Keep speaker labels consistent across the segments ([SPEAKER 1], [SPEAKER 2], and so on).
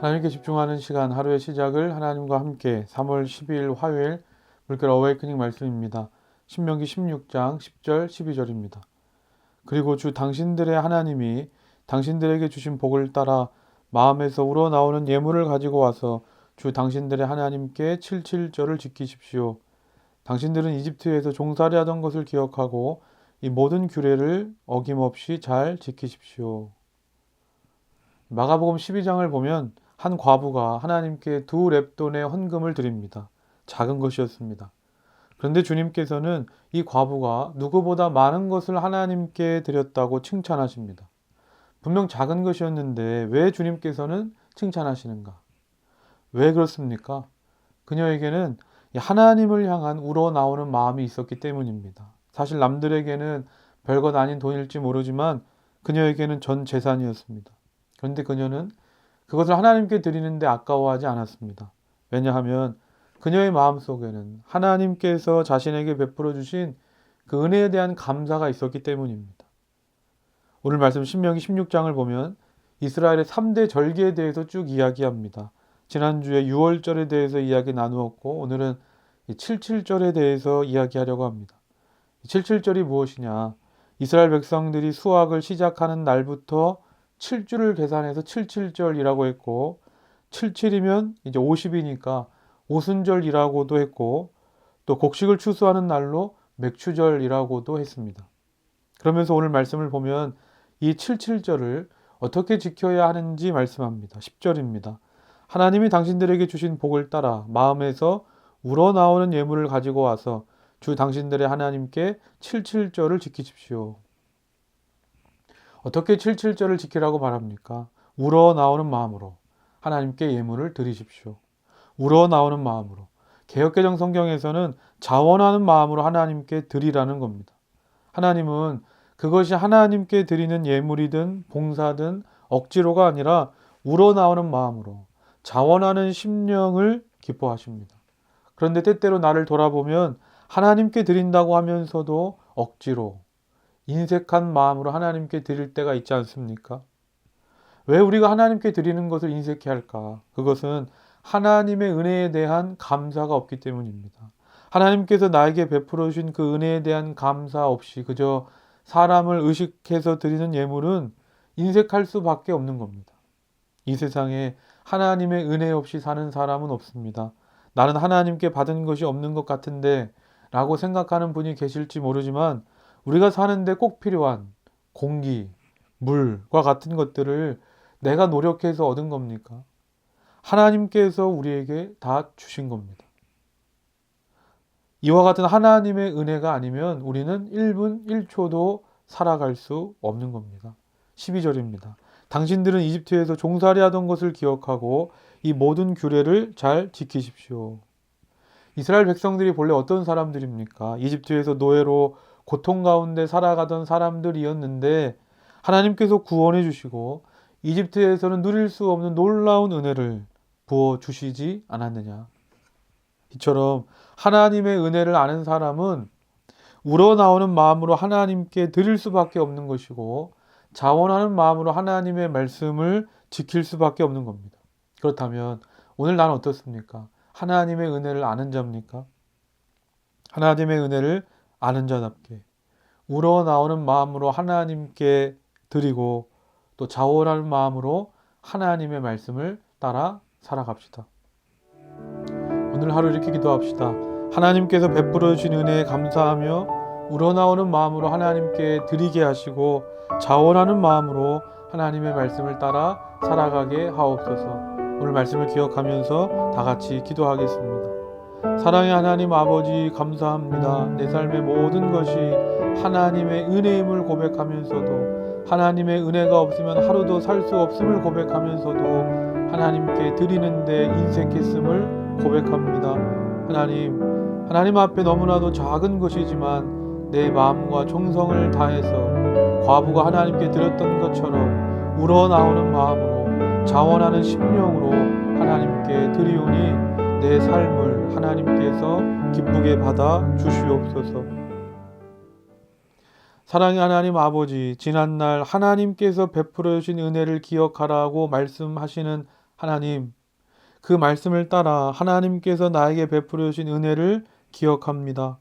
[SPEAKER 1] 하나님께 집중하는 시간, 하루의 시작을 하나님과 함께 3월 12일 화요일 물결 어웨이크닝 말씀입니다. 신명기 16장 10절 12절입니다. 그리고 주 당신들의 하나님이 당신들에게 주신 복을 따라 마음에서 우러나오는 예물을 가지고 와서 주 당신들의 하나님께 칠칠절을 지키십시오. 당신들은 이집트에서 종살이 하던 것을 기억하고 이 모든 규례를 어김없이 잘 지키십시오. 마가복음 12장을 보면 한 과부가 하나님께 2렙돈의 헌금을 드립니다. 작은 것이었습니다. 그런데 주님께서는 이 과부가 누구보다 많은 것을 하나님께 드렸다고 칭찬하십니다. 분명 작은 것이었는데 왜 주님께서는 칭찬하시는가? 왜 그렇습니까? 그녀에게는 하나님을 향한 우러나오는 마음이 있었기 때문입니다. 사실 남들에게는 별것 아닌 돈일지 모르지만 그녀에게는 전 재산이었습니다. 그런데 그녀는 그것을 하나님께 드리는데 아까워하지 않았습니다. 왜냐하면 그녀의 마음속에는 하나님께서 자신에게 베풀어 주신 그 은혜에 대한 감사가 있었기 때문입니다. 오늘 말씀 신명기 16장을 보면 이스라엘의 3대 절기에 대해서 쭉 이야기합니다. 지난주에 6월절에 대해서 이야기 나누었고 오늘은 77절에 대해서 이야기하려고 합니다. 77절이 무엇이냐? 이스라엘 백성들이 수확을 시작하는 날부터 7주를 계산해서 77절이라고 했고 77이면 이제 50이니까 오순절이라고도 했고 또 곡식을 추수하는 날로 맥추절이라고도 했습니다. 그러면서 오늘 말씀을 보면 이 77절을 어떻게 지켜야 하는지 말씀합니다. 10절입니다. 하나님이 당신들에게 주신 복을 따라 마음에서 우러나오는 예물을 가지고 와서 주 당신들의 하나님께 77절을 지키십시오. 어떻게 77절을 지키라고 말합니까? 우러나오는 마음으로 하나님께 예물을 드리십시오. 우러나오는 마음으로. 개역개정 성경에서는 자원하는 마음으로 하나님께 드리라는 겁니다. 하나님은 그것이 하나님께 드리는 예물이든 봉사든 억지로가 아니라 우러나오는 마음으로 자원하는 심령을 기뻐하십니다. 그런데 때때로 나를 돌아보면 하나님께 드린다고 하면서도 억지로 인색한 마음으로 하나님께 드릴 때가 있지 않습니까? 왜 우리가 하나님께 드리는 것을 인색해 할까? 그것은 하나님의 은혜에 대한 감사가 없기 때문입니다. 하나님께서 나에게 베풀어 주신 그 은혜에 대한 감사 없이 그저 사람을 의식해서 드리는 예물은 인색할 수밖에 없는 겁니다. 이 세상에 하나님의 은혜 없이 사는 사람은 없습니다. 나는 하나님께 받은 것이 없는 것 같은데 라고 생각하는 분이 계실지 모르지만 우리가 사는데 꼭 필요한 공기, 물과 같은 것들을 내가 노력해서 얻은 겁니까? 하나님께서 우리에게 다 주신 겁니다. 이와 같은 하나님의 은혜가 아니면 우리는 1분 1초도 살아갈 수 없는 겁니다. 12절입니다. 당신들은 이집트에서 종살이 하던 것을 기억하고 이 모든 규례를 잘 지키십시오. 이스라엘 백성들이 본래 어떤 사람들입니까? 이집트에서 노예로 고통 가운데 살아가던 사람들이었는데 하나님께서 구원해 주시고 이집트에서는 누릴 수 없는 놀라운 은혜를 부어 주시지 않았느냐. 이처럼 하나님의 은혜를 아는 사람은 우러나오는 마음으로 하나님께 드릴 수밖에 없는 것이고 자원하는 마음으로 하나님의 말씀을 지킬 수밖에 없는 겁니다. 그렇다면 오늘 나는 어떻습니까? 하나님의 은혜를 아는 자입니까? 하나님의 은혜를 아는 자답게 우러나오는 마음으로 하나님께 드리고 또 자원하는 마음으로 하나님의 말씀을 따라 살아갑시다. 오늘 하루 이렇게 기도합시다. 하나님께서 베풀어 주신 은혜에 감사하며 우러나오는 마음으로 하나님께 드리게 하시고 자원하는 마음으로 하나님의 말씀을 따라 살아가게 하옵소서. 오늘 말씀을 기억하면서 다 같이 기도하겠습니다. 사랑의 하나님 아버지 감사합니다. 내 삶의 모든 것이 하나님의 은혜임을 고백하면서도 하나님의 은혜가 없으면 하루도 살 수 없음을 고백하면서도 하나님께 드리는데 인색했음을 고백합니다. 하나님 앞에 너무나도 작은 것이지만 내 마음과 정성을 다해서 과부가 하나님께 드렸던 것처럼 우러나오는 마음으로 자원하는 심령으로 하나님께 드리오니 내 삶을 하나님께서 기쁘게 받아 주시옵소서. 사랑의 하나님 아버지, 지난날 하나님께서 베풀어 주신 은혜를 기억하라고 말씀하시는 하나님, 그 말씀을 따라 하나님께서 나에게 베풀어 주신 은혜를 기억합니다.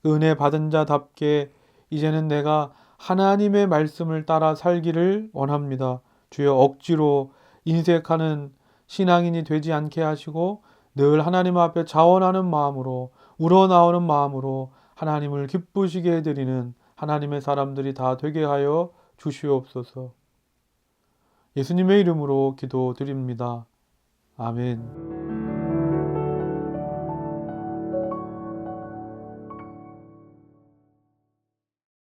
[SPEAKER 1] 그 은혜 받은 자답게 이제는 내가 하나님의 말씀을 따라 살기를 원합니다. 주여, 억지로 인색하는 신앙인이 되지 않게 하시고 늘 하나님 앞에 자원하는 마음으로, 우러나오는 마음으로 하나님을 기쁘시게 해드리는 하나님의 사람들이 다 되게 하여 주시옵소서. 예수님의 이름으로 기도드립니다. 아멘.